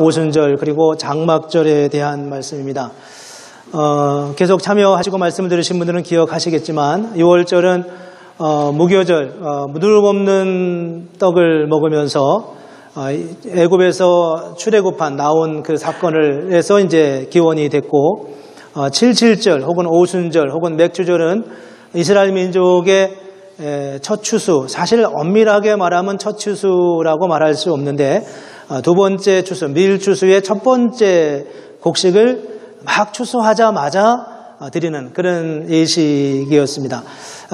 오순절 그리고 장막절에 대한 말씀입니다. 계속 참여하시고 말씀을 들으신 분들은 기억하시겠지만 6월절은 무교절, 누룩 없는 떡을 먹으면서 애굽에서 출애굽한 나온 그 사건을 해서 이제 기원이 됐고 77절 혹은 오순절 혹은 맥주절은 이스라엘 민족의 첫 추수, 사실 엄밀하게 말하면 첫 추수라고 말할 수 없는데 두 번째 추수, 밀추수의 첫 번째 곡식을 막 추수하자마자 드리는 그런 예식이었습니다.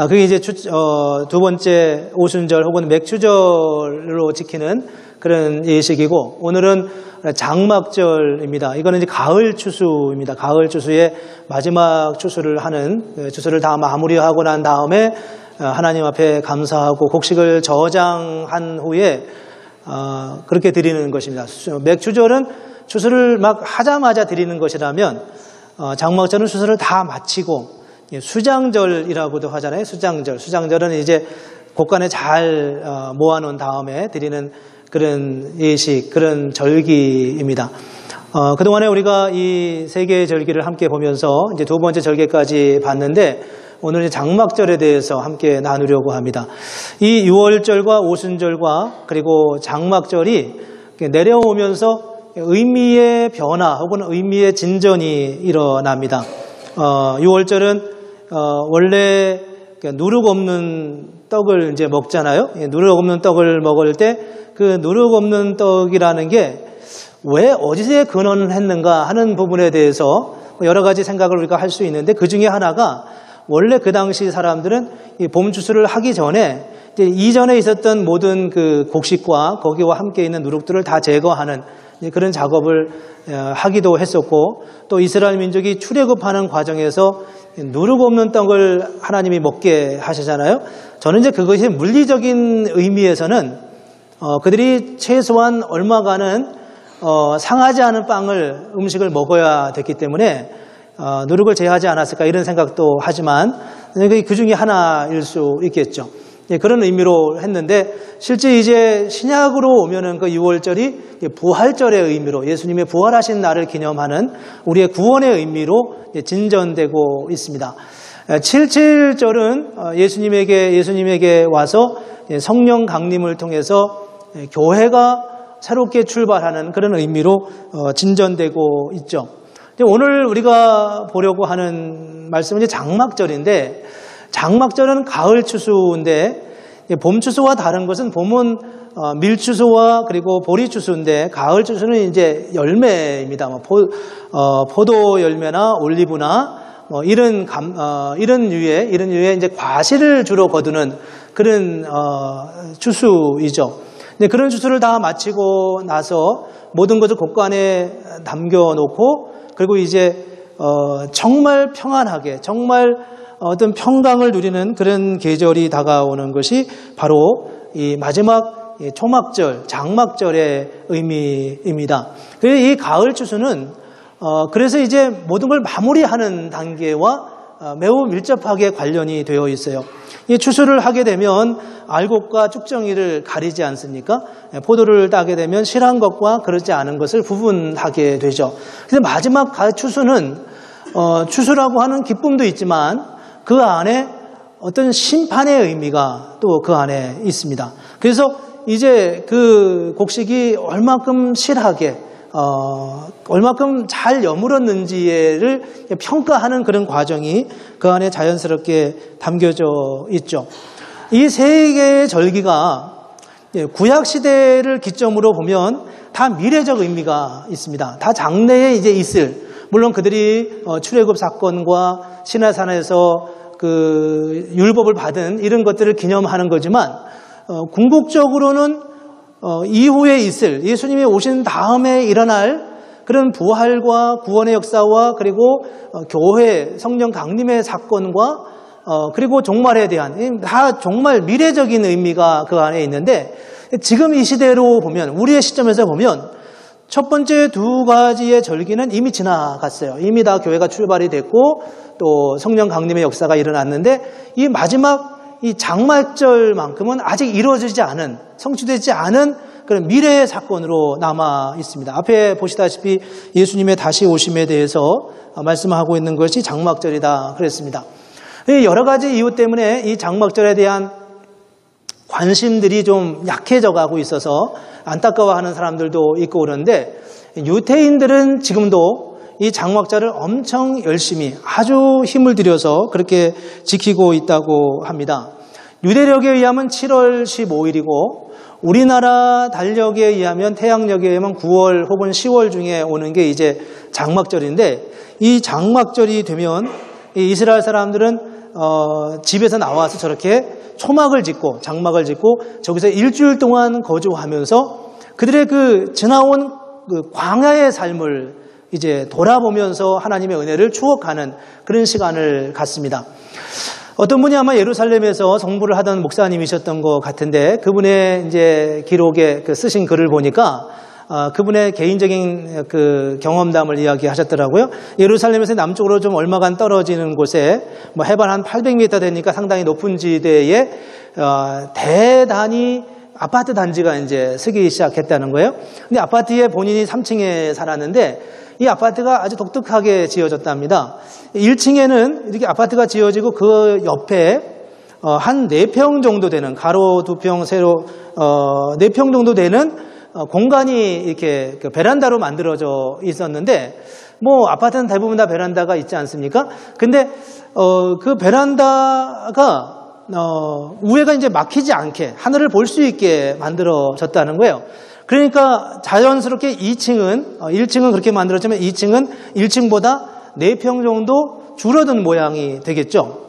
그게 이제 두 번째 오순절 혹은 맥추절로 지키는 그런 예식이고, 오늘은 장막절입니다. 이거는 이제 가을 추수입니다. 가을 추수의 마지막 추수를 하는, 추수를 다 마무리하고 난 다음에 하나님 앞에 감사하고 곡식을 저장한 후에 그렇게 드리는 것입니다. 맥추절은 추수를 막 하자마자 드리는 것이라면 장막절은 추수를 다 마치고 수장절이라고도 하잖아요. 수장절은 이제 곳간에 잘 모아놓은 다음에 드리는 그런 예식, 그런 절기입니다. 그동안에 우리가 이 세 개의 절기를 함께 보면서 이제 두 번째 절기까지 봤는데, 오늘 장막절에 대해서 함께 나누려고 합니다. 이 6월절과 오순절과 그리고 장막절이 내려오면서 의미의 변화 혹은 의미의 진전이 일어납니다. 6월절은 원래 누룩 없는 떡을 이제 먹잖아요. 누룩 없는 떡을 먹을 때 그 누룩 없는 떡이라는 게 왜 어디서 근원했는가 하는 부분에 대해서 여러 가지 생각을 우리가 할 수 있는데, 그 중에 하나가 원래 그 당시 사람들은 이 봄 추수를 하기 전에 이전에 있었던 모든 그 곡식과 거기와 함께 있는 누룩들을 다 제거하는 그런 작업을 하기도 했었고, 또 이스라엘 민족이 출애굽하는 과정에서 누룩 없는 떡을 하나님이 먹게 하시잖아요. 저는 이제 그것이 물리적인 의미에서는 그들이 최소한 얼마간은 상하지 않은 음식을 먹어야 됐기 때문에 누룩을 제하지 않았을까 이런 생각도 하지만 그 중에 하나일 수 있겠죠. 그런 의미로 했는데, 실제 이제 신약으로 오면은 그 6월절이 부활절의 의미로, 예수님의 부활하신 날을 기념하는 우리의 구원의 의미로 진전되고 있습니다. 77절은 예수님에게 와서 성령 강림을 통해서 교회가 새롭게 출발하는 그런 의미로 진전되고 있죠. 오늘 우리가 보려고 하는 말씀은 이제 장막절인데, 장막절은 가을 추수인데 봄 추수와 다른 것은 봄은 밀추수와 그리고 보리 추수인데, 가을 추수는 이제 열매입니다. 포도 열매나 올리브나 이런 류의 이제 과실을 주로 거두는 그런 추수이죠. 그런 추수를 다 마치고 나서 모든 것을 곳간에 남겨놓고, 그리고 이제 정말 평안하게, 정말 어떤 평강을 누리는 그런 계절이 다가오는 것이 바로 이 마지막 초막절, 장막절의 의미입니다. 이 가을 추수는 그래서 이제 모든 걸 마무리하는 단계와 매우 밀접하게 관련이 되어 있어요. 이 추수를 하게 되면 알곡과 쭉정이를 가리지 않습니까? 포도를 따게 되면 실한 것과 그렇지 않은 것을 구분하게 되죠. 그래서 마지막 추수는 추수라고 하는 기쁨도 있지만 그 안에 어떤 심판의 의미가 또 그 안에 있습니다. 그래서 이제 그 곡식이 얼마큼 실하게 얼마큼 잘 여물었는지를 평가하는 그런 과정이 그 안에 자연스럽게 담겨져 있죠. 이 세 개의 절기가 구약 시대를 기점으로 보면 다 미래적 의미가 있습니다. 다 장래에 이제 있을, 물론 그들이 출애굽 사건과 시내산에서 그 율법을 받은 이런 것들을 기념하는 거지만 궁극적으로는 이후에 있을, 예수님이 오신 다음에 일어날 그런 부활과 구원의 역사와 그리고 교회 성령 강림의 사건과 그리고 종말에 대한 다 정말 미래적인 의미가 그 안에 있는데, 지금 이 시대로 보면, 우리의 시점에서 보면 첫 번째 두 가지의 절기는 이미 지나갔어요. 이미 다 교회가 출발이 됐고 또 성령 강림의 역사가 일어났는데, 이 마지막 이 장막절만큼은 아직 이루어지지 않은, 성취되지 않은 그런 미래의 사건으로 남아 있습니다. 앞에 보시다시피 예수님의 다시 오심에 대해서 말씀하고 있는 것이 장막절이다 그랬습니다. 여러 가지 이유 때문에 이 장막절에 대한 관심들이 좀 약해져 가고 있어서 안타까워하는 사람들도 있고 그런데 유대인들은 지금도 이 장막절을 엄청 열심히 아주 힘을 들여서 그렇게 지키고 있다고 합니다. 유대력에 의하면 7월 15일이고 우리나라 달력에 의하면 태양력에 의하면 9월 혹은 10월 중에 오는 게 이제 장막절인데 이 장막절이 되면 이 이스라엘 사람들은 집에서 나와서 저렇게 초막을 짓고 장막을 짓고 저기서 일주일 동안 거주하면서 그들의 그 지나온 그 광야의 삶을 이제 돌아보면서 하나님의 은혜를 추억하는 그런 시간을 갖습니다. 어떤 분이 아마 예루살렘에서 성부를 하던 목사님이셨던 것 같은데 그분의 이제 기록에 쓰신 글을 보니까 그분의 개인적인 그 경험담을 이야기하셨더라고요. 예루살렘에서 남쪽으로 좀 얼마간 떨어지는 곳에 뭐 해발 한 800m 되니까 상당히 높은 지대에 대단히 아파트 단지가 이제 서기 시작했다는 거예요. 근데 아파트에 본인이 3층에 살았는데 이 아파트가 아주 독특하게 지어졌답니다. 1층에는 이렇게 아파트가 지어지고 그 옆에 한 4평 정도 되는 가로 2평 세로 4평 정도 되는 공간이 이렇게 그 베란다로 만들어져 있었는데 뭐 아파트는 대부분 다 베란다가 있지 않습니까? 근데 그 베란다가 위에가 이제 막히지 않게 하늘을 볼 수 있게 만들어졌다는 거예요. 그러니까 자연스럽게 1층은 그렇게 만들어지면 2층은 1층보다 4평 정도 줄어든 모양이 되겠죠.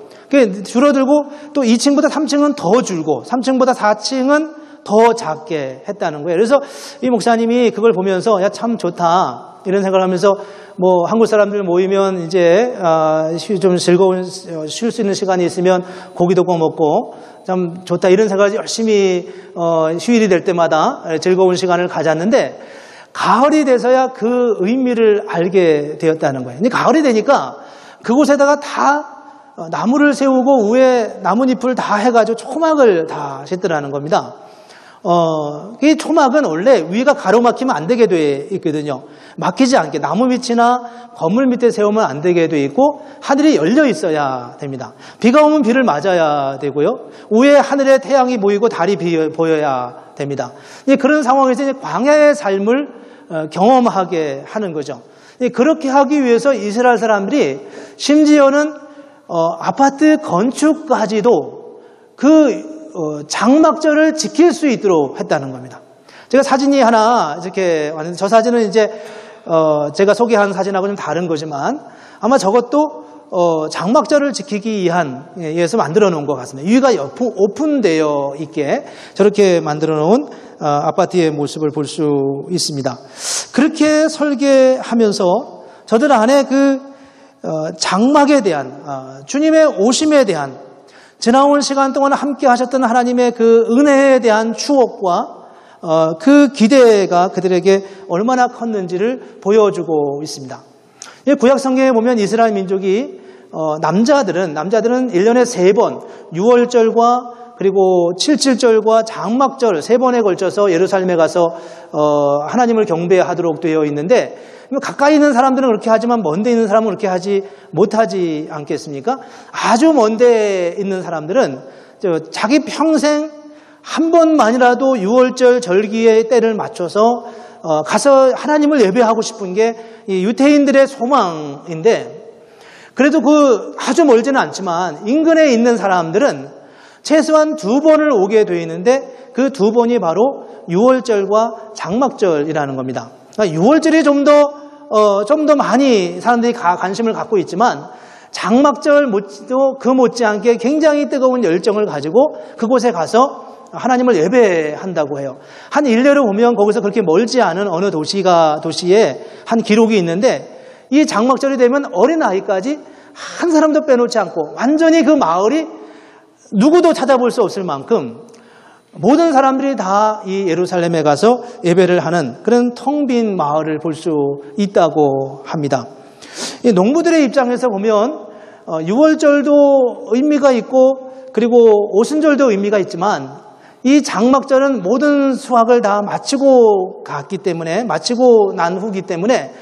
줄어들고 또 2층보다 3층은 더 줄고 3층보다 4층은 더 작게 했다는 거예요. 그래서 이 목사님이 그걸 보면서 야, 참 좋다 이런 생각을 하면서 뭐 한국 사람들 모이면 이제 좀 즐거운 쉴 수 있는 시간이 있으면 고기도 구워 먹고 참 좋다 이런 생각을 열심히 휴일이 될 때마다 즐거운 시간을 가졌는데 가을이 돼서야 그 의미를 알게 되었다는 거예요. 근데 가을이 되니까 그곳에다가 다 나무를 세우고 위에 나뭇잎을 다 해가지고 초막을 다 짓더라는 겁니다. 이 초막은 원래 위가 가로막히면 안 되게 돼 있거든요. 막히지 않게 나무 밑이나 건물 밑에 세우면 안 되게 돼 있고 하늘이 열려 있어야 됩니다. 비가 오면 비를 맞아야 되고요. 위에 하늘에 태양이 보이고 달이 보여야 됩니다. 그런 상황에서 이제 광야의 삶을 경험하게 하는 거죠. 그렇게 하기 위해서 이스라엘 사람들이 심지어는 아파트 건축까지도 그 장막절을 지킬 수 있도록 했다는 겁니다. 제가 사진이 하나 이렇게 왔는데 저 사진은 이제 제가 소개한 사진하고 좀 다른 거지만 아마 저것도 장막절을 지키기 위해서 만들어 놓은 것 같습니다. 위가 오픈되어 있게 저렇게 만들어 놓은 아파트의 모습을 볼 수 있습니다. 그렇게 설계하면서 저들 안에 그 장막에 대한 주님의 오심에 대한 지나온 시간 동안 함께 하셨던 하나님의 그 은혜에 대한 추억과 그 기대가 그들에게 얼마나 컸는지를 보여주고 있습니다. 구약 성경에 보면 이스라엘 민족이 남자들은 1년에 3번 6월절과 그리고 77절과 장막절 3번에 걸쳐서 예루살렘에 가서 하나님을 경배하도록 되어 있는데 가까이 있는 사람들은 그렇게 하지만 먼데 있는 사람은 그렇게 하지 못하지 않겠습니까? 아주 먼데 있는 사람들은 자기 평생 한 번만이라도 6월절 절기의 때를 맞춰서 가서 하나님을 예배하고 싶은 게 유대인들의 소망인데 그래도 그 아주 멀지는 않지만 인근에 있는 사람들은 최소한 2번을 오게 되어 있는데 그 2번이 바로 6월절과 장막절이라는 겁니다. 그러니까 6월절이 좀 더 많이 사람들이 관심을 갖고 있지만 장막절 그 못지않게 굉장히 뜨거운 열정을 가지고 그곳에 가서 하나님을 예배한다고 해요. 한 일례로 보면 거기서 그렇게 멀지 않은 어느 도시에 한 기록이 있는데 이 장막절이 되면 어린아이까지 한 사람도 빼놓지 않고 완전히 그 마을이 누구도 찾아볼 수 없을 만큼 모든 사람들이 다 이 예루살렘에 가서 예배를 하는 그런 텅 빈 마을을 볼 수 있다고 합니다. 이 농부들의 입장에서 보면 6월절도 의미가 있고 그리고 오순절도 의미가 있지만 이 장막절은 모든 수확을 다 마치고 난 후기 때문에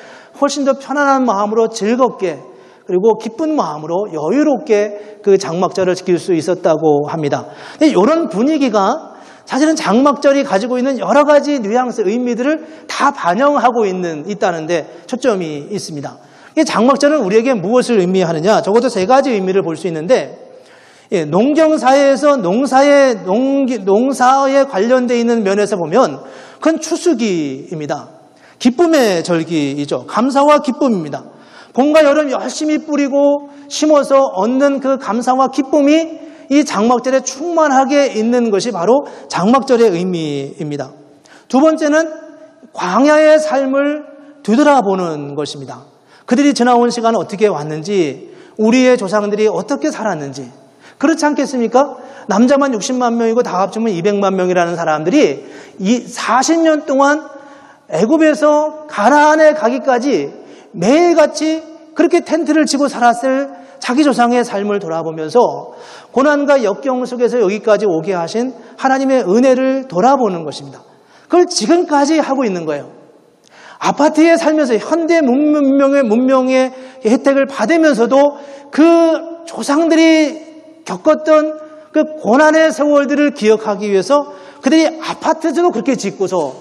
훨씬 더 편안한 마음으로 즐겁게 그리고 기쁜 마음으로 여유롭게 그 장막절을 지킬 수 있었다고 합니다. 근데 이런 분위기가 사실은 장막절이 가지고 있는 여러 가지 뉘앙스, 의미들을 다 반영하고 있다는 데 초점이 있습니다. 이 장막절은 우리에게 무엇을 의미하느냐? 적어도 세 가지 의미를 볼 수 있는데, 농경사회에서 농사에 관련되어 있는 면에서 보면 그건 추수기입니다. 기쁨의 절기이죠. 감사와 기쁨입니다. 봄과 여름 열심히 뿌리고 심어서 얻는 그 감사와 기쁨이 이 장막절에 충만하게 있는 것이 바로 장막절의 의미입니다. 두 번째는 광야의 삶을 되돌아보는 것입니다. 그들이 지나온 시간은 어떻게 왔는지, 우리의 조상들이 어떻게 살았는지. 그렇지 않겠습니까? 남자만 60만 명이고 다 합치면 200만 명이라는 사람들이 이 40년 동안 애굽에서 가나안에 가기까지 매일같이 그렇게 텐트를 치고 살았을 자기 조상의 삶을 돌아보면서 고난과 역경 속에서 여기까지 오게 하신 하나님의 은혜를 돌아보는 것입니다. 그걸 지금까지 하고 있는 거예요. 아파트에 살면서 현대 문명의 혜택을 받으면서도 그 조상들이 겪었던 그 고난의 세월들을 기억하기 위해서 그들이 아파트도 그렇게 짓고서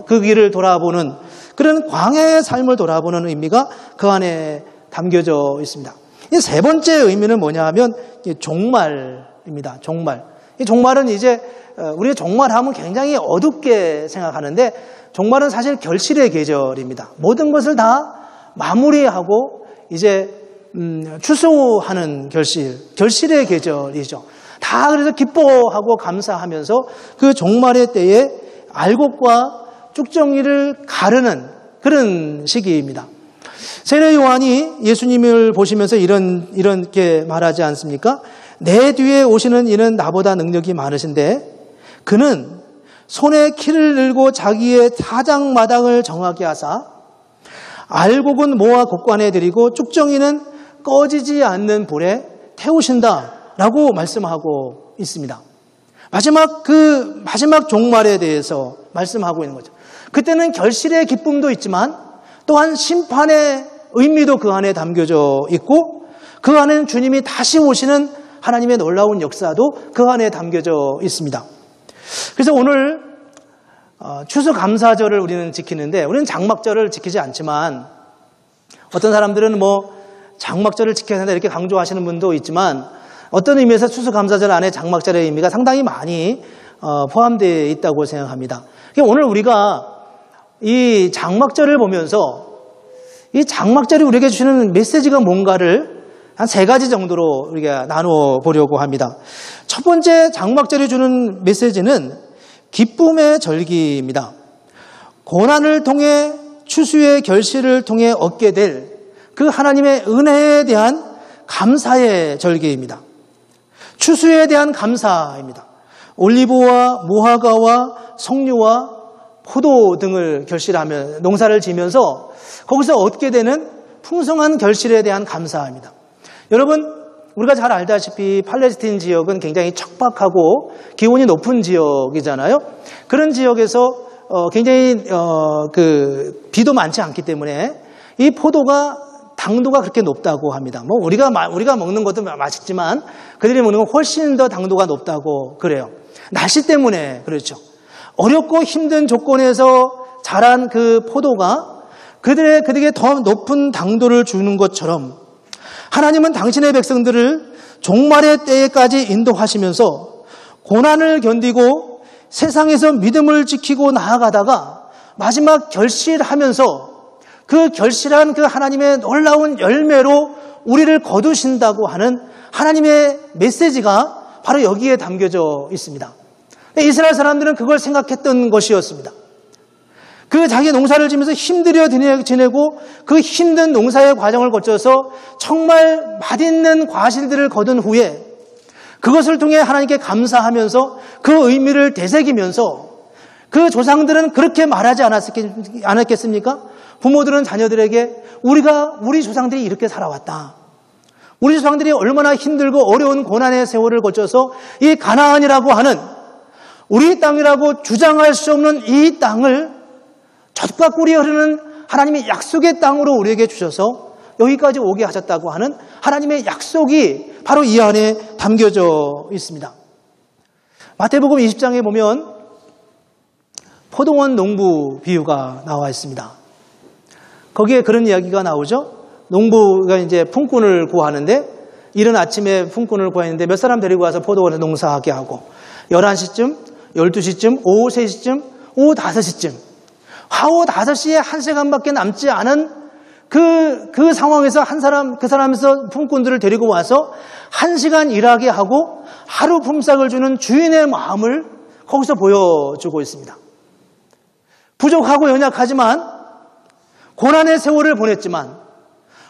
그 길을 돌아보는 그런 광야의 삶을 돌아보는 의미가 그 안에 담겨져 있습니다. 이 세 번째 의미는 뭐냐 하면 종말입니다. 종말. 이 종말은 이제 우리가 종말하면 굉장히 어둡게 생각하는데 종말은 사실 결실의 계절입니다. 모든 것을 다 마무리하고 이제 추수하는 결실의 계절이죠. 다 그래서 기뻐하고 감사하면서 그 종말의 때에 알곡과 쭉정이를 가르는 그런 시기입니다. 세례 요한이 예수님을 보시면서 이렇게 말하지 않습니까? 내 뒤에 오시는 이는 나보다 능력이 많으신데 그는 손에 키를 들고 자기의 사장마당을 정하게 하사 알곡은 모아 곡관에 들이고 쭉정이는 꺼지지 않는 불에 태우신다라고 말씀하고 있습니다. 마지막 종말에 대해서 말씀하고 있는 거죠. 그때는 결실의 기쁨도 있지만 또한 심판의 의미도 그 안에 담겨져 있고 그 안에는 주님이 다시 오시는 하나님의 놀라운 역사도 그 안에 담겨져 있습니다. 그래서 오늘 추수감사절을 우리는 지키는데 우리는 장막절을 지키지 않지만 어떤 사람들은 장막절을 지켜야 한다 이렇게 강조하시는 분도 있지만 어떤 의미에서 추수감사절 안에 장막절의 의미가 상당히 많이 포함되어 있다고 생각합니다. 오늘 우리가 이 장막절을 보면서 이 장막절이 우리에게 주시는 메시지가 뭔가를 한 세 가지 정도로 우리가 나누어 보려고 합니다. 첫 번째 장막절이 주는 메시지는 기쁨의 절기입니다. 고난을 통해 추수의 결실을 통해 얻게 될 그 하나님의 은혜에 대한 감사의 절기입니다. 추수에 대한 감사입니다. 올리브와 무화과와 석류와 포도 등을 결실하며 농사를 지면서 거기서 얻게 되는 풍성한 결실에 대한 감사입니다. 여러분, 우리가 잘 알다시피 팔레스틴 지역은 굉장히 척박하고 기온이 높은 지역이잖아요. 그런 지역에서 굉장히 비도 많지 않기 때문에 이 포도가 당도가 그렇게 높다고 합니다. 우리가 먹는 것도 맛있지만 그들이 먹는 건 훨씬 더 당도가 높다고 그래요. 날씨 때문에 그렇죠. 어렵고 힘든 조건에서 자란 그 포도가 그들에게 더 높은 당도를 주는 것처럼 하나님은 당신의 백성들을 종말의 때에까지 인도하시면서 고난을 견디고 세상에서 믿음을 지키고 나아가다가 마지막 결실하면서 그 결실한 그 하나님의 놀라운 열매로 우리를 거두신다고 하는 하나님의 메시지가 바로 여기에 담겨져 있습니다. 이스라엘 사람들은 그걸 생각했던 것이었습니다. 그 자기 농사를 지면서 힘들여 지내고 그 힘든 농사의 과정을 거쳐서 정말 맛있는 과실들을 거둔 후에 그것을 통해 하나님께 감사하면서 그 의미를 되새기면서 그 조상들은 그렇게 말하지 않았겠습니까? 부모들은 자녀들에게 우리 조상들이 이렇게 살아왔다. 우리 조상들이 얼마나 힘들고 어려운 고난의 세월을 거쳐서 이 가나안이라고 하는 우리 땅이라고 주장할 수 없는 이 땅을 젖과 꿀이 흐르는 하나님의 약속의 땅으로 우리에게 주셔서 여기까지 오게 하셨다고 하는 하나님의 약속이 바로 이 안에 담겨져 있습니다. 마태복음 20장에 보면 포도원 농부 비유가 나와 있습니다. 거기에 그런 이야기가 나오죠. 농부가 이제 품꾼을 구하는데 이른 아침에 품꾼을 구했는데 몇 사람 데리고 와서 포도원에 농사하게 하고 11시쯤, 12시쯤, 오후 3시쯤, 오후 5시쯤 하루 5시에 한 시간밖에 남지 않은 그 상황에서 그 사람에서 품꾼들을 데리고 와서 1시간 일하게 하고 하루 품삯을 주는 주인의 마음을 거기서 보여주고 있습니다. 부족하고 연약하지만 고난의 세월을 보냈지만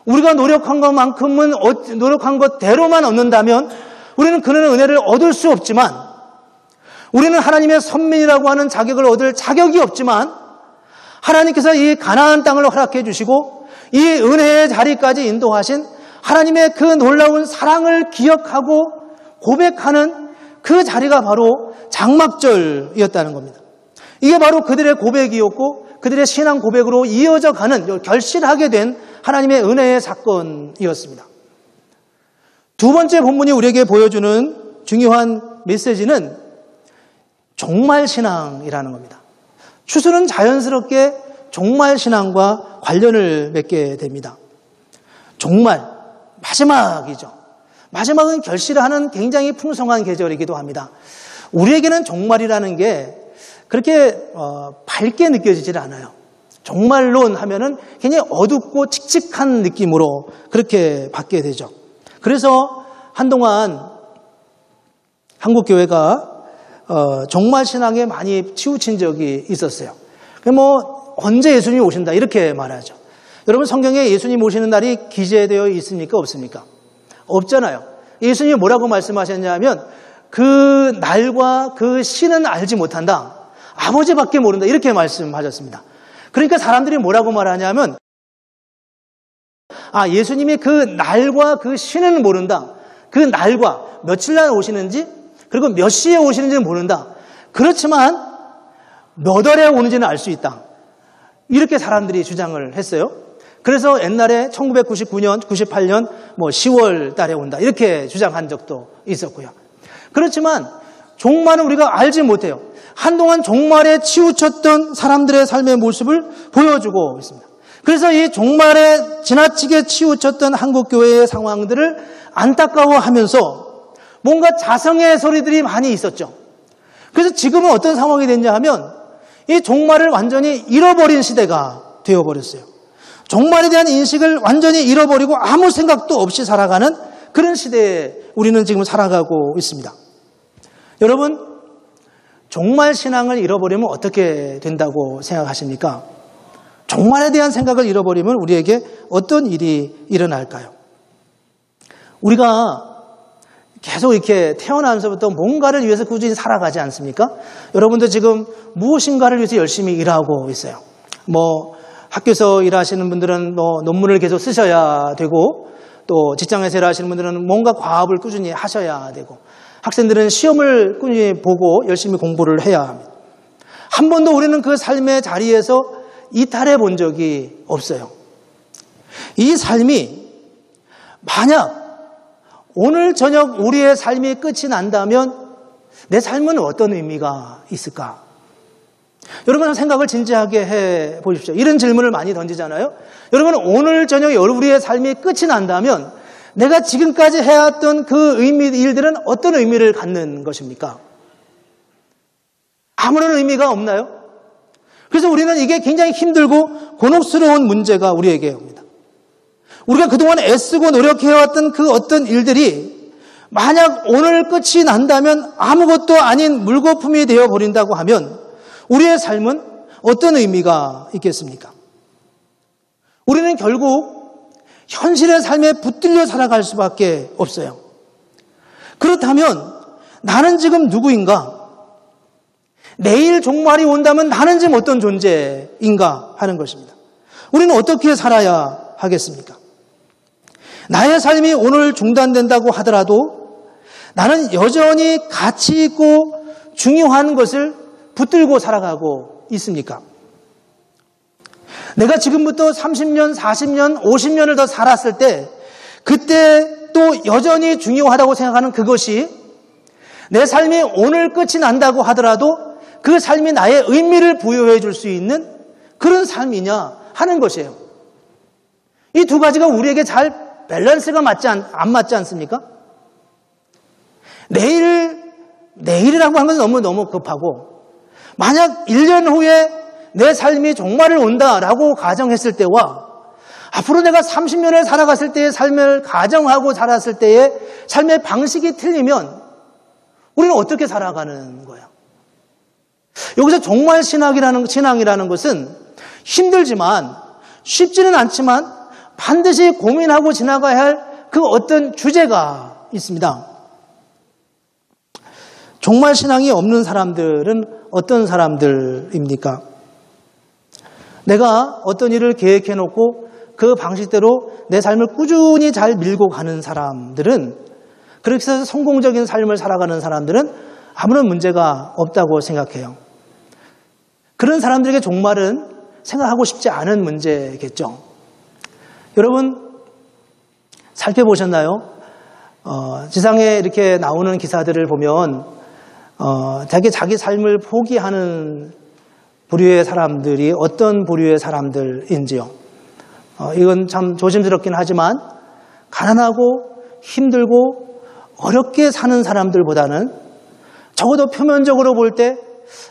우리가 노력한 것만큼은 노력한 것대로만 얻는다면 우리는 그런 은혜를 얻을 수 없지만 우리는 하나님의 선민이라고 하는 자격을 얻을 자격이 없지만 하나님께서 이 가나안 땅을 허락해 주시고 이 은혜의 자리까지 인도하신 하나님의 그 놀라운 사랑을 기억하고 고백하는 그 자리가 바로 장막절이었다는 겁니다. 이게 바로 그들의 고백이었고 그들의 신앙 고백으로 이어져 가는 결실하게 된 하나님의 은혜의 사건이었습니다. 두 번째 본문이 우리에게 보여주는 중요한 메시지는 종말신앙이라는 겁니다. 추수는 자연스럽게 종말신앙과 관련을 맺게 됩니다. 종말, 마지막이죠. 마지막은 결실하는 굉장히 풍성한 계절이기도 합니다. 우리에게는 종말이라는 게 그렇게 밝게 느껴지질 않아요. 종말론 하면은 굉장히 어둡고 칙칙한 느낌으로 그렇게 받게 되죠. 그래서 한동안 한국교회가 종말신앙에 많이 치우친 적이 있었어요. 언제 예수님이 오신다 이렇게 말하죠. 여러분 성경에 예수님 오시는 날이 기재되어 있습니까? 없습니까? 없잖아요. 예수님이 뭐라고 말씀하셨냐면 그 날과 그 시는 알지 못한다. 아버지밖에 모른다. 이렇게 말씀하셨습니다. 그러니까 사람들이 뭐라고 말하냐면 예수님이 그 날과 그 시는 모른다. 그 날과 며칠 날 오시는지 그리고 몇 시에 오시는지는 모른다. 그렇지만 몇 월에 오는지는 알 수 있다. 이렇게 사람들이 주장을 했어요. 그래서 옛날에 1999년, 98년 10월 달에 온다. 이렇게 주장한 적도 있었고요. 그렇지만 종말은 우리가 알지 못해요. 한동안 종말에 치우쳤던 사람들의 삶의 모습을 보여주고 있습니다. 그래서 이 종말에 지나치게 치우쳤던 한국교회의 상황들을 안타까워하면서 뭔가 자성의 소리들이 많이 있었죠. 그래서 지금은 어떤 상황이 됐냐 하면 이 종말을 완전히 잃어버린 시대가 되어버렸어요. 종말에 대한 인식을 완전히 잃어버리고 아무 생각도 없이 살아가는 그런 시대에 우리는 지금 살아가고 있습니다. 여러분, 종말 신앙을 잃어버리면 어떻게 된다고 생각하십니까? 종말에 대한 생각을 잃어버리면 우리에게 어떤 일이 일어날까요? 우리가 계속 이렇게 태어나면서부터 뭔가를 위해서 꾸준히 살아가지 않습니까? 여러분도 지금 무엇인가를 위해서 열심히 일하고 있어요. 학교에서 일하시는 분들은 논문을 계속 쓰셔야 되고 또 직장에서 일하시는 분들은 뭔가 과업을 꾸준히 하셔야 되고 학생들은 시험을 꾸준히 보고 열심히 공부를 해야 합니다. 한 번도 우리는 그 삶의 자리에서 이탈해 본 적이 없어요. 이 삶이 만약 오늘 저녁 우리의 삶이 끝이 난다면 내 삶은 어떤 의미가 있을까? 여러분 생각을 진지하게 해 보십시오. 이런 질문을 많이 던지잖아요. 여러분 오늘 저녁 우리의 삶이 끝이 난다면 내가 지금까지 해왔던 그 일들은 어떤 의미를 갖는 것입니까? 아무런 의미가 없나요? 그래서 우리는 이게 굉장히 힘들고 곤혹스러운 문제가 우리에게 옵니다. 우리가 그동안 애쓰고 노력해왔던 그 어떤 일들이 만약 오늘 끝이 난다면 아무것도 아닌 물거품이 되어버린다고 하면 우리의 삶은 어떤 의미가 있겠습니까? 우리는 결국 현실의 삶에 붙들려 살아갈 수밖에 없어요. 그렇다면 나는 지금 누구인가? 내일 종말이 온다면 나는 지금 어떤 존재인가 하는 것입니다. 우리는 어떻게 살아야 하겠습니까? 나의 삶이 오늘 중단된다고 하더라도 나는 여전히 가치 있고 중요한 것을 붙들고 살아가고 있습니까? 내가 지금부터 30년, 40년, 50년을 더 살았을 때 그때 또 여전히 중요하다고 생각하는 그것이 내 삶이 오늘 끝이 난다고 하더라도 그 삶이 나의 의미를 부여해 줄 수 있는 그런 삶이냐 하는 것이에요. 이 두 가지가 우리에게 잘 밸런스가 안 맞지 않습니까? 내일이라고 하는 것은 너무 급하고 만약 1년 후에 내 삶이 종말을 온다라고 가정했을 때와 앞으로 내가 30년을 살아갔을 때의 삶을 가정하고 살았을 때의 삶의 방식이 틀리면 우리는 어떻게 살아가는 거야? 여기서 종말 신앙이라는 것은 힘들지만 쉽지는 않지만 반드시 고민하고 지나가야 할 그 어떤 주제가 있습니다. 종말 신앙이 없는 사람들은 어떤 사람들입니까? 내가 어떤 일을 계획해놓고 그 방식대로 내 삶을 꾸준히 잘 밀고 가는 사람들은, 그렇게 해서 성공적인 삶을 살아가는 사람들은 아무런 문제가 없다고 생각해요. 그런 사람들에게 종말은 생각하고 싶지 않은 문제겠죠. 여러분 살펴보셨나요? 지상에 이렇게 나오는 기사들을 보면 자기 삶을 포기하는 부류의 사람들이 어떤 부류의 사람들인지요. 이건 참 조심스럽긴 하지만 가난하고 힘들고 어렵게 사는 사람들보다는 적어도 표면적으로 볼 때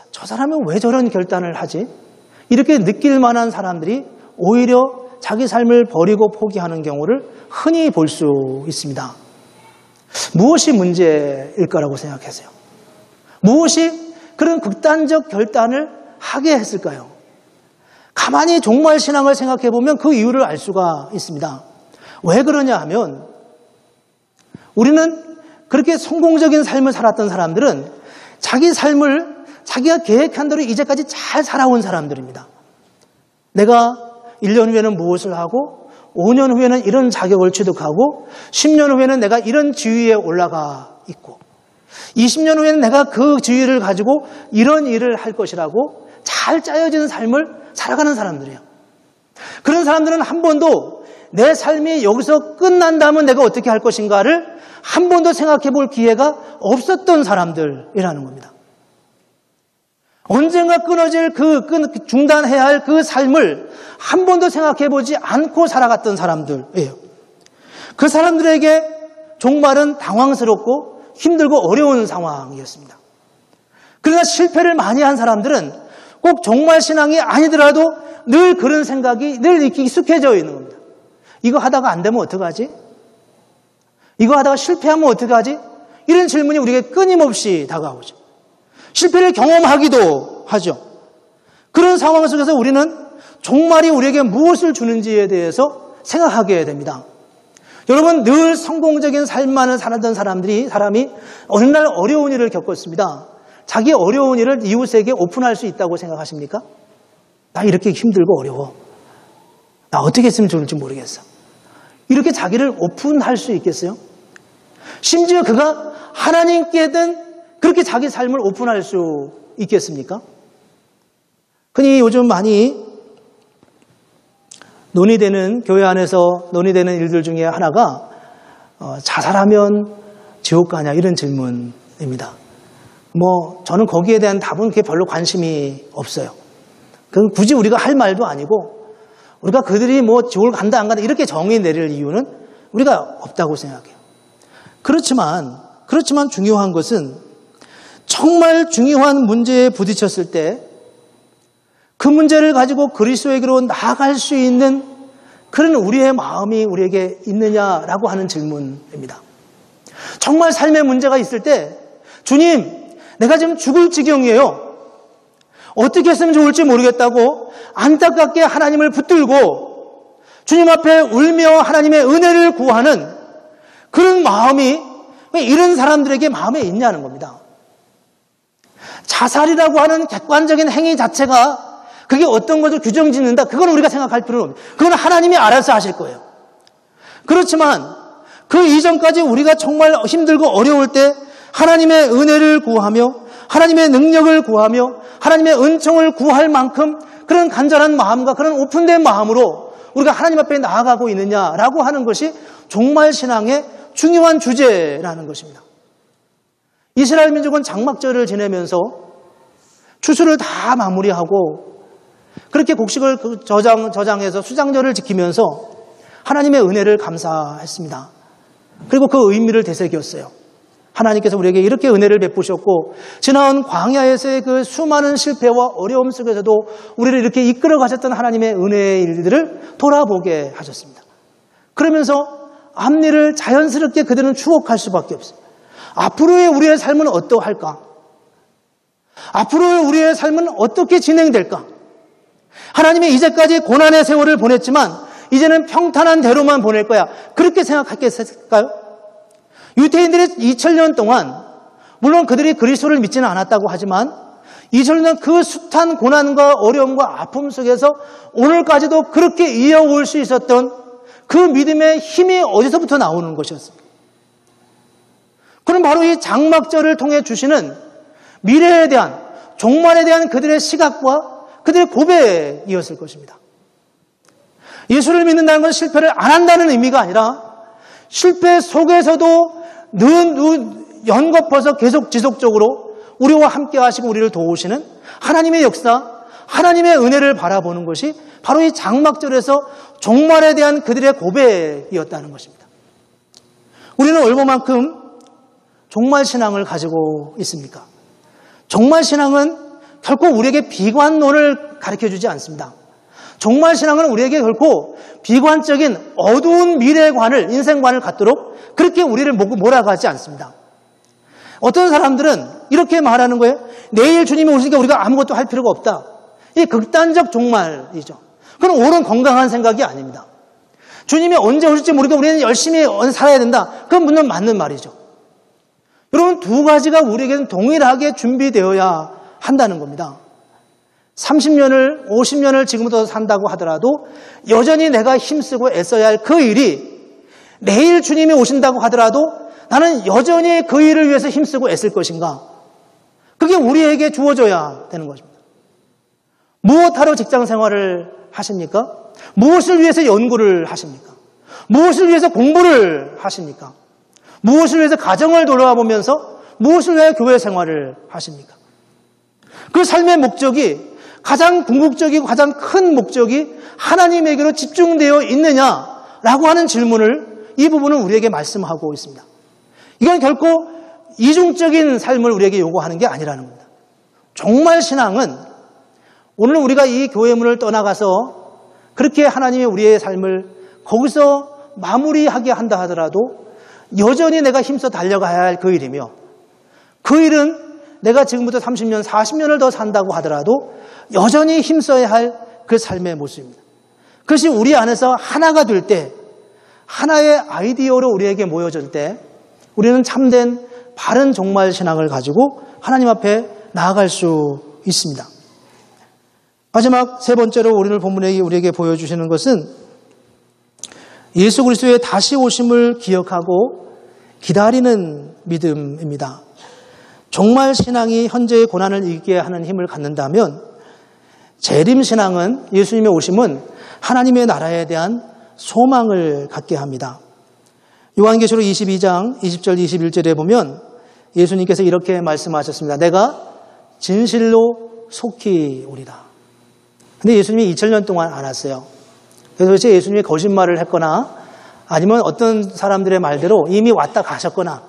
저 사람은 왜 저런 결단을 하지? 이렇게 느낄 만한 사람들이 오히려 자기 삶을 버리고 포기하는 경우를 흔히 볼 수 있습니다. 무엇이 문제일까라고 생각하세요? 무엇이 그런 극단적 결단을 하게 했을까요? 가만히 종말 신앙을 생각해 보면 그 이유를 알 수가 있습니다. 왜 그러냐 하면 우리는 그렇게 성공적인 삶을 살았던 사람들은 자기 삶을 자기가 계획한 대로 이제까지 잘 살아온 사람들입니다. 내가 1년 후에는 무엇을 하고 5년 후에는 이런 자격을 취득하고 10년 후에는 내가 이런 지위에 올라가 있고 20년 후에는 내가 그 지위를 가지고 이런 일을 할 것이라고 잘 짜여진 삶을 살아가는 사람들이에요. 그런 사람들은 한 번도 내 삶이 여기서 끝난다면 내가 어떻게 할 것인가를 한 번도 생각해 볼 기회가 없었던 사람들이라는 겁니다. 언젠가 끊어질 중단해야 할 그 삶을 한 번도 생각해 보지 않고 살아갔던 사람들이에요. 그 사람들에게 종말은 당황스럽고 힘들고 어려운 상황이었습니다. 그러나 실패를 많이 한 사람들은 꼭 종말 신앙이 아니더라도 늘 그런 생각이 늘 이렇게 익숙해져 있는 겁니다. 이거 하다가 안 되면 어떡하지? 이거 하다가 실패하면 어떡하지? 이런 질문이 우리에게 끊임없이 다가오죠. 실패를 경험하기도 하죠. 그런 상황 속에서 우리는 종말이 우리에게 무엇을 주는지에 대해서 생각하게 됩니다. 여러분, 늘 성공적인 삶만을 살았던 사람이 어느 날 어려운 일을 겪었습니다. 자기 어려운 일을 이웃에게 오픈할 수 있다고 생각하십니까? 나 이렇게 힘들고 어려워. 나 어떻게 했으면 좋을지 모르겠어. 이렇게 자기를 오픈할 수 있겠어요? 심지어 그가 하나님께든 그렇게 자기 삶을 오픈할 수 있겠습니까? 흔히 요즘 많이 논의되는, 교회 안에서 논의되는 일들 중에 하나가 자살하면 지옥 가냐 이런 질문입니다. 저는 거기에 대한 답은 그게 별로 관심이 없어요. 그건 굳이 우리가 할 말도 아니고 우리가 그들이 지옥을 간다 안 간다 이렇게 정의 내릴 이유는 우리가 없다고 생각해요. 그렇지만 중요한 것은 정말 중요한 문제에 부딪혔을 때 그 문제를 가지고 그리스도에게로 나아갈 수 있는 그런 우리의 마음이 우리에게 있느냐라고 하는 질문입니다. 정말 삶의 문제가 있을 때 주님, 내가 지금 죽을 지경이에요. 어떻게 했으면 좋을지 모르겠다고 안타깝게 하나님을 붙들고 주님 앞에 울며 하나님의 은혜를 구하는 그런 마음이 왜 이런 사람들에게 마음에 있냐는 겁니다. 자살이라고 하는 객관적인 행위 자체가 그게 어떤 것을 규정 짓는다. 그건 우리가 생각할 필요는 없습니다. 그건 하나님이 알아서 하실 거예요. 그렇지만 그 이전까지 우리가 정말 힘들고 어려울 때 하나님의 은혜를 구하며 하나님의 능력을 구하며 하나님의 은총을 구할 만큼 그런 간절한 마음과 그런 오픈된 마음으로 우리가 하나님 앞에 나아가고 있느냐라고 하는 것이 종말 신앙의 중요한 주제라는 것입니다. 이스라엘 민족은 장막절을 지내면서 추수를 다 마무리하고 그렇게 곡식을 저장해서 수장절을 지키면서 하나님의 은혜를 감사했습니다. 그리고 그 의미를 되새겼어요. 하나님께서 우리에게 이렇게 은혜를 베푸셨고 지나온 광야에서의 그 수많은 실패와 어려움 속에서도 우리를 이렇게 이끌어 가셨던 하나님의 은혜의 일들을 돌아보게 하셨습니다. 그러면서 앞일을 자연스럽게 그들은 추억할 수밖에 없어요. 앞으로의 우리의 삶은 어떠할까? 앞으로의 우리의 삶은 어떻게 진행될까? 하나님이 이제까지 고난의 세월을 보냈지만 이제는 평탄한 대로만 보낼 거야. 그렇게 생각했을까요? 유대인들이 2000년 동안 물론 그들이 그리스도를 믿지는 않았다고 하지만 2000년 그 숱한 고난과 어려움과 아픔 속에서 오늘까지도 그렇게 이어올 수 있었던 그 믿음의 힘이 어디서부터 나오는 것이었습니까? 그럼 바로 이 장막절을 통해 주시는 미래에 대한 종말에 대한 그들의 시각과 그들의 고백이었을 것입니다. 예수를 믿는다는 건 실패를 안 한다는 의미가 아니라 실패 속에서도 연거퍼서 계속 지속적으로 우리와 함께 하시고 우리를 도우시는 하나님의 역사, 하나님의 은혜를 바라보는 것이 바로 이 장막절에서 종말에 대한 그들의 고백이었다는 것입니다. 우리는 얼마만큼 종말 신앙을 가지고 있습니까? 종말 신앙은 결코 우리에게 비관론을 가르쳐주지 않습니다. 종말 신앙은 우리에게 결코 비관적인 어두운 미래관을, 인생관을 갖도록 그렇게 우리를 몰아가지 않습니다. 어떤 사람들은 이렇게 말하는 거예요. 내일 주님이 오시니까 우리가 아무것도 할 필요가 없다. 이게 극단적 종말이죠. 그건 옳은 건강한 생각이 아닙니다. 주님이 언제 오실지 모르니까 우리는 열심히 살아야 된다. 그건 물론 맞는 말이죠. 여러분, 두 가지가 우리에게는 동일하게 준비되어야 한다는 겁니다. 30년을, 50년을 지금부터 산다고 하더라도 여전히 내가 힘쓰고 애써야 할 그 일이 내일 주님이 오신다고 하더라도 나는 여전히 그 일을 위해서 힘쓰고 애쓸 것인가? 그게 우리에게 주어져야 되는 것입니다. 무엇하러 직장 생활을 하십니까? 무엇을 위해서 연구를 하십니까? 무엇을 위해서 공부를 하십니까? 무엇을 위해서 가정을 돌아보면서 무엇을 위해 교회 생활을 하십니까? 그 삶의 목적이 가장 궁극적이고 가장 큰 목적이 하나님에게로 집중되어 있느냐라고 하는 질문을 이 부분은 우리에게 말씀하고 있습니다. 이건 결코 이중적인 삶을 우리에게 요구하는 게 아니라는 겁니다. 종말 신앙은 오늘 우리가 이 교회 문을 떠나가서 그렇게 하나님이 우리의 삶을 거기서 마무리하게 한다 하더라도 여전히 내가 힘써 달려가야 할 그 일이며 그 일은 내가 지금부터 30년, 40년을 더 산다고 하더라도 여전히 힘써야 할 그 삶의 모습입니다. 그것이 우리 안에서 하나가 될 때, 하나의 아이디어로 우리에게 모여질 때 우리는 참된 바른 종말 신앙을 가지고 하나님 앞에 나아갈 수 있습니다. 마지막 세 번째로 오늘 본문에 우리에게 보여주시는 것은 예수 그리스도의 다시 오심을 기억하고 기다리는 믿음입니다. 종말 신앙이 현재의 고난을 이기게 하는 힘을 갖는다면 재림 신앙은 예수님의 오심은 하나님의 나라에 대한 소망을 갖게 합니다. 요한계시록 22장 20절 21절에 보면 예수님께서 이렇게 말씀하셨습니다. 내가 진실로 속히 오리라. 근데 예수님이 2000년 동안 안 왔어요. 그래서 도대체 예수님이 거짓말을 했거나 아니면 어떤 사람들의 말대로 이미 왔다 가셨거나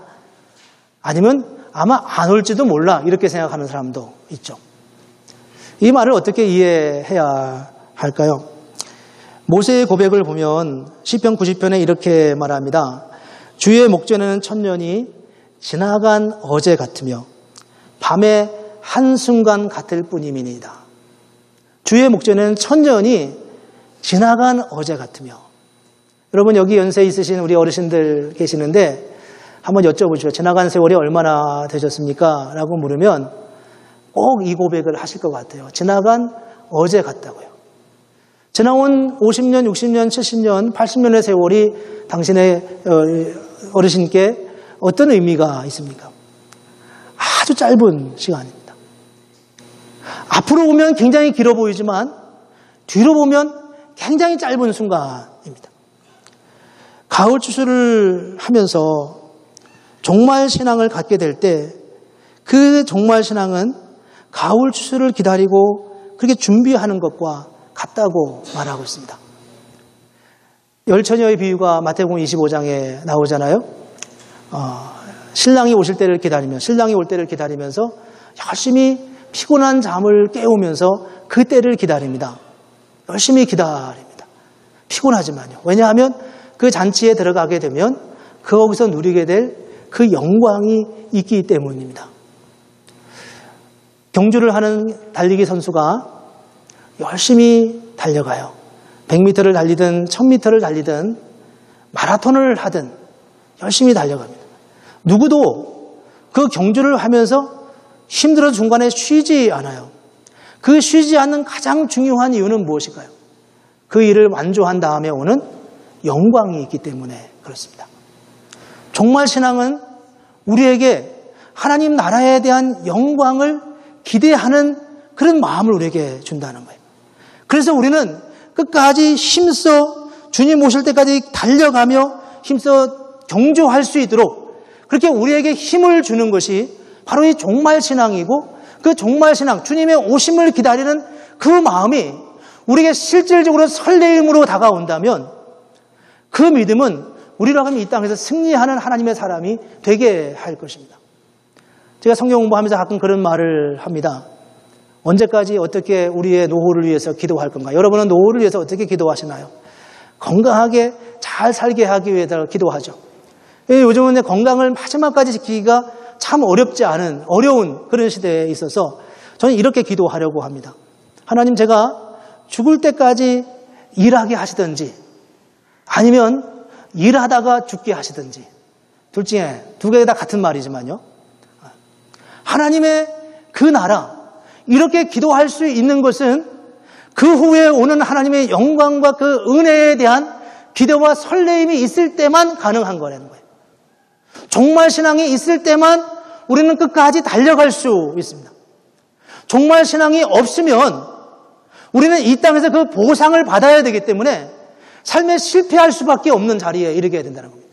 아니면 아마 안 올지도 몰라 이렇게 생각하는 사람도 있죠. 이 말을 어떻게 이해해야 할까요? 모세의 고백을 보면 시편 90편에 이렇게 말합니다. 주의 목전에는 천년이 지나간 어제 같으며 밤의 한순간 같을 뿐이니이다. 주의 목전에는 천년이 지나간 어제 같으며 여러분 여기 연세 있으신 우리 어르신들 계시는데 한번 여쭤보시죠. 지나간 세월이 얼마나 되셨습니까? 라고 물으면 꼭 이 고백을 하실 것 같아요. 지나간 어제 같다고요. 지나온 50년, 60년, 70년, 80년의 세월이 당신의 어르신께 어떤 의미가 있습니까? 아주 짧은 시간입니다. 앞으로 보면 굉장히 길어 보이지만 뒤로 보면 굉장히 짧은 순간입니다. 가을 추수를 하면서 종말 신앙을 갖게 될 때 그 종말 신앙은 가을 추수를 기다리고 그렇게 준비하는 것과 같다고 말하고 있습니다. 열처녀의 비유가 마태복음 25장에 나오잖아요. 신랑이 오실 때를 기다리며 신랑이 올 때를 기다리면서 열심히 피곤한 잠을 깨우면서 그 때를 기다립니다. 열심히 기다립니다. 피곤하지만요. 왜냐하면 그 잔치에 들어가게 되면 거기서 누리게 될 그 영광이 있기 때문입니다. 경주를 하는 달리기 선수가 열심히 달려가요. 100m를 달리든 1000m를 달리든 마라톤을 하든 열심히 달려갑니다. 누구도 그 경주를 하면서 힘들어 중간에 쉬지 않아요. 그 쉬지 않는 가장 중요한 이유는 무엇일까요? 그 일을 완주한 다음에 오는 영광이 있기 때문에 그렇습니다. 종말 신앙은 우리에게 하나님 나라에 대한 영광을 기대하는 그런 마음을 우리에게 준다는 거예요. 그래서 우리는 끝까지 힘써 주님 오실 때까지 달려가며 힘써 경주할 수 있도록 그렇게 우리에게 힘을 주는 것이 바로 이 종말 신앙이고 그 종말 신앙, 주님의 오심을 기다리는 그 마음이 우리에게 실질적으로 설레임으로 다가온다면 그 믿음은 우리로 하여금 이 땅에서 승리하는 하나님의 사람이 되게 할 것입니다. 제가 성경 공부하면서 가끔 그런 말을 합니다. 언제까지 어떻게 우리의 노후를 위해서 기도할 건가? 여러분은 노후를 위해서 어떻게 기도하시나요? 건강하게 잘 살게 하기 위해서 기도하죠. 요즘은 건강을 마지막까지 지키기가 참 어렵지 않은 어려운 그런 시대에 있어서 저는 이렇게 기도하려고 합니다. 하나님, 제가 죽을 때까지 일하게 하시든지 아니면 일하다가 죽게 하시든지 둘 중에 두 개 다 같은 말이지만요. 하나님의 그 나라 이렇게 기도할 수 있는 것은 그 후에 오는 하나님의 영광과 그 은혜에 대한 기대와 설레임이 있을 때만 가능한 거라는 거예요. 종말 신앙이 있을 때만 우리는 끝까지 달려갈 수 있습니다. 종말 신앙이 없으면 우리는 이 땅에서 그 보상을 받아야 되기 때문에 삶에 실패할 수밖에 없는 자리에 이르게 된다는 겁니다.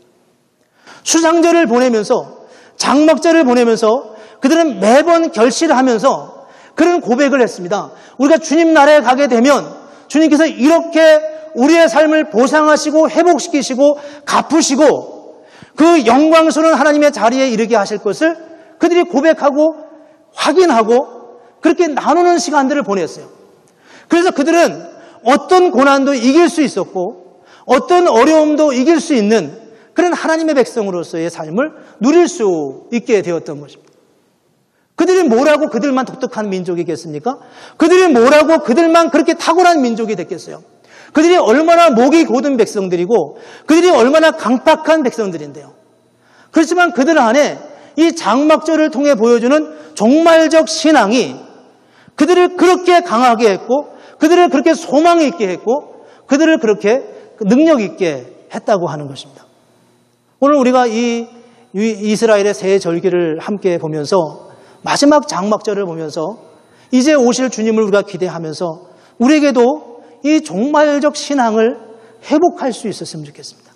수장절을 보내면서 장막절을 보내면서 그들은 매번 결실을 하면서 그런 고백을 했습니다. 우리가 주님 나라에 가게 되면 주님께서 이렇게 우리의 삶을 보상하시고 회복시키시고 갚으시고 그 영광스러운 하나님의 자리에 이르게 하실 것을 그들이 고백하고 확인하고 그렇게 나누는 시간들을 보냈어요. 그래서 그들은 어떤 고난도 이길 수 있었고 어떤 어려움도 이길 수 있는 그런 하나님의 백성으로서의 삶을 누릴 수 있게 되었던 것입니다. 그들이 뭐라고 그들만 독특한 민족이겠습니까? 그들이 뭐라고 그들만 그렇게 탁월한 민족이 됐겠어요? 그들이 얼마나 목이 곧은 백성들이고 그들이 얼마나 강팍한 백성들인데요. 그렇지만 그들 안에 이 장막절을 통해 보여주는 종말적 신앙이 그들을 그렇게 강하게 했고 그들을 그렇게 소망 있게 했고 그들을 그렇게 능력 있게 했다고 하는 것입니다. 오늘 우리가 이 이스라엘의 새 절기를 함께 보면서 마지막 장막절을 보면서 이제 오실 주님을 우리가 기대하면서 우리에게도 이 종말적 신앙을 회복할 수 있었으면 좋겠습니다.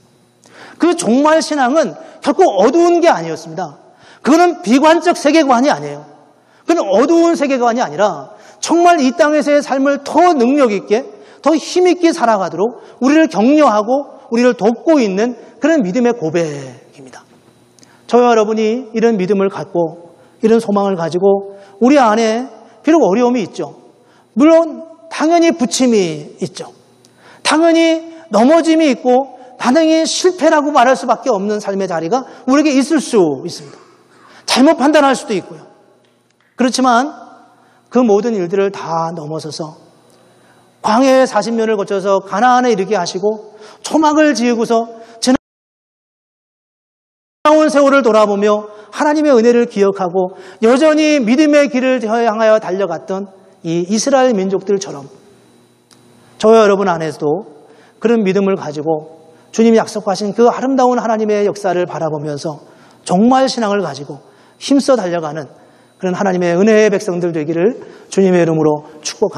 그 종말 신앙은 결코 어두운 게 아니었습니다. 그거는 비관적 세계관이 아니에요. 그건 어두운 세계관이 아니라 정말 이 땅에서의 삶을 더 능력 있게 더 힘있게 살아가도록 우리를 격려하고 우리를 돕고 있는 그런 믿음의 고백입니다. 저와 여러분이 이런 믿음을 갖고 이런 소망을 가지고 우리 안에 비록 어려움이 있죠. 물론 당연히 부침이 있죠. 당연히 넘어짐이 있고 반응이 실패라고 말할 수밖에 없는 삶의 자리가 우리에게 있을 수 있습니다. 잘못 판단할 수도 있고요. 그렇지만 그 모든 일들을 다 넘어서서 광야의 40년을 거쳐서 가나안에 이르게 하시고 초막을 지으고서 지나온 세월을 돌아보며 하나님의 은혜를 기억하고 여전히 믿음의 길을 향하여 달려갔던 이 이스라엘 민족들처럼 저와 여러분 안에서도 그런 믿음을 가지고 주님이 약속하신 그 아름다운 하나님의 역사를 바라보면서 종말 신앙을 가지고 힘써 달려가는 그런 하나님의 은혜의 백성들 되기를 주님의 이름으로 축복합니다.